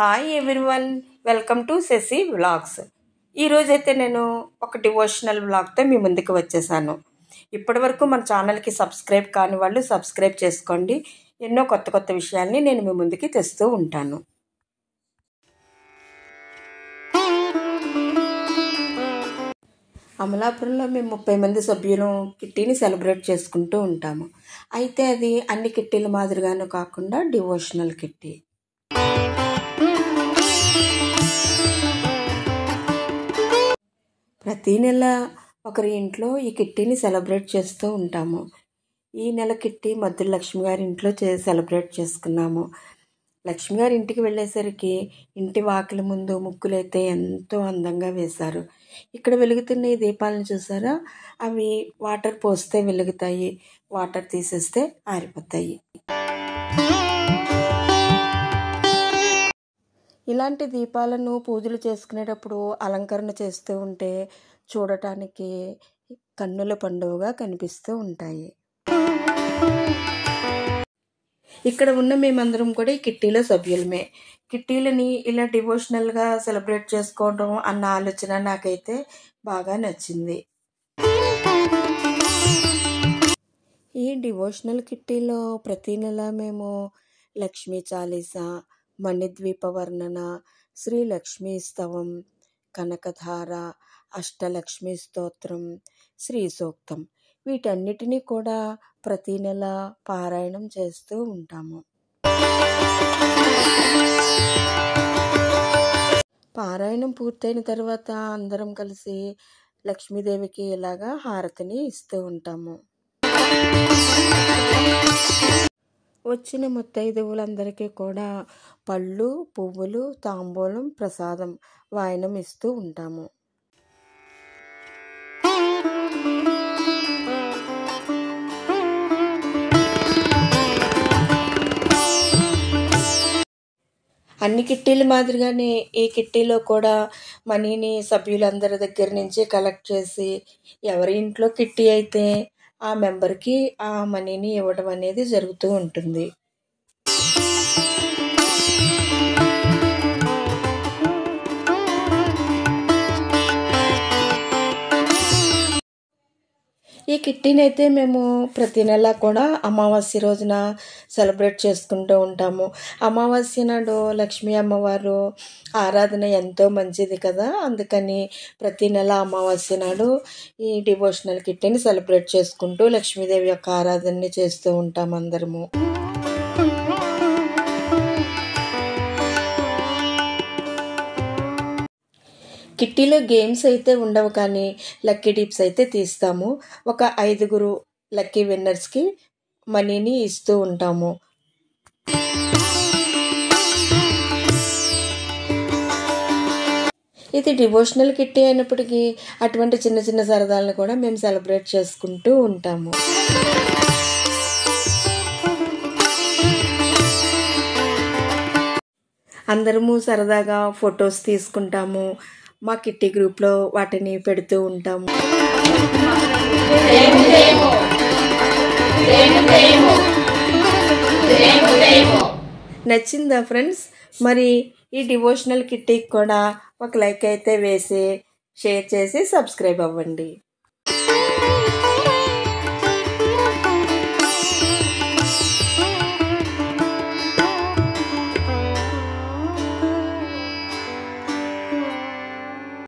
Hi everyone, welcome to Shashi vlogs. ఈరోజైతే నేను ఒక డివోషనల్ వ్లాగ్తో మీ ముందుకు వచ్చేసాను. ఇప్పటి వరకు మన ఛానల్కి సబ్స్క్రైబ్ కాని వాళ్ళు సబ్స్క్రైబ్ చేసుకోండి. ఎన్నో కొత్త కొత్త విషయాల్ని నేను మీ ముందుకి తెస్తూ ఉంటాను. అమలాపురంలో మేము 30 మంది సభ్యులు కిట్టీని సెలబ్రేట్ చేసుకుంటూ ఉంటాము. అయితే అది అన్ని కిట్టీల మాదిరిగాను కాకుండా డివోషనల్ కిట్టీ. ప్రతీ నెల ఒకరి ఇంట్లో ఈ కిట్టీని సెలబ్రేట్ చేస్తూ ఉంటాము. ఈ నెల కిట్టీ మద్దుల లక్ష్మి గారి ఇంట్లో సెలబ్రేట్ చేసుకున్నాము. లక్ష్మి గారి ఇంటికి వెళ్ళేసరికి ఇంటి వాకిలి ముందు ముగ్గులైతే ఎంతో అందంగా వేశారు. ఇక్కడ వెలుగుతున్న ఈ దీపాలను చూసారా, అవి వాటర్ పోస్తే వెలుగుతాయి, వాటర్ తీసేస్తే ఆరిపోతాయి. ఇలాంటి దీపాలను పూజలు చేసుకునేటప్పుడు అలంకరణ చేస్తూ ఉంటే చూడటానికి కన్నుల పండుగగా కనిపిస్తూ ఉంటాయి. ఇక్కడ ఉన్న మేమందరం కూడా ఈ కిట్టీలో సభ్యులమే. కిట్టీలని ఇలా డివోషనల్గా సెలబ్రేట్ చేసుకోవడం అన్న ఆలోచన నాకైతే బాగా నచ్చింది. ఈ డివోషనల్ కిట్టీలో ప్రతీ నెల మేము లక్ష్మీ చాలీసా, మణిద్వీప వర్ణన, శ్రీ లక్ష్మీ స్తవం, కనకధార, అష్టలక్ష్మీ స్తోత్రం, శ్రీ సూక్తం వీటన్నిటినీ కూడా ప్రతీ నెల పారాయణం చేస్తూ ఉంటాము. పారాయణం పూర్తయిన తర్వాత అందరం కలిసి లక్ష్మీదేవికి ఇలాగా హారతిని ఇస్తూ ఉంటాము. వచ్చిన ముత్తైదువులందరికీ కూడా పళ్ళు, పువ్వులు, తాంబూలం, ప్రసాదం, వాయనం ఇస్తూ ఉంటాము. అన్ని కిట్టీల మాదిరిగానే ఈ కిట్టీలో కూడా మనీని సభ్యులందరి దగ్గర నుంచి కలెక్ట్ చేసి ఎవరి ఇంట్లో కిట్టీ అయితే ఆ మెంబర్కి ఆ మనీని ఇవ్వడం అనేది జరుగుతూ ఉంటుంది. ఈ కిట్టీని అయితే మేము ప్రతి నెల కూడా అమావాస్య రోజున సెలబ్రేట్ చేసుకుంటూ ఉంటాము. అమావాస్య నాడు లక్ష్మీ అమ్మవారు ఆరాధన ఎంతో మంచిది కదా, అందుకని ప్రతి నెల అమావాస్య నాడు ఈ డివోషనల్ కిట్టీని సెలబ్రేట్ చేసుకుంటూ లక్ష్మీదేవి యొక్క ఆరాధనని చేస్తూ ఉంటాం అందరము. కిట్టీలో గేమ్స్ అయితే ఉండవు, కానీ లక్కీ డిప్స్ అయితే తీస్తాము. ఒక 5 లక్కీ విన్నర్స్కి మనీని ఇస్తూ ఉంటాము. ఇది డివోషనల్ కిట్టీ అయినప్పటికీ అటువంటి చిన్న చిన్న సరదాలను కూడా మేము సెలబ్రేట్ చేసుకుంటూ ఉంటాము. అందరము సరదాగా ఫొటోస్ తీసుకుంటాము. మా కిట్టీ గ్రూప్లో వాటిని పెడుతూ ఉంటాము. నచ్చిందా ఫ్రెండ్స్? మరి ఈ డివోషనల్ కిట్టీకి కూడా ఒక లైక్ అయితే వేసి షేర్ చేసి సబ్స్క్రైబ్ అవ్వండి.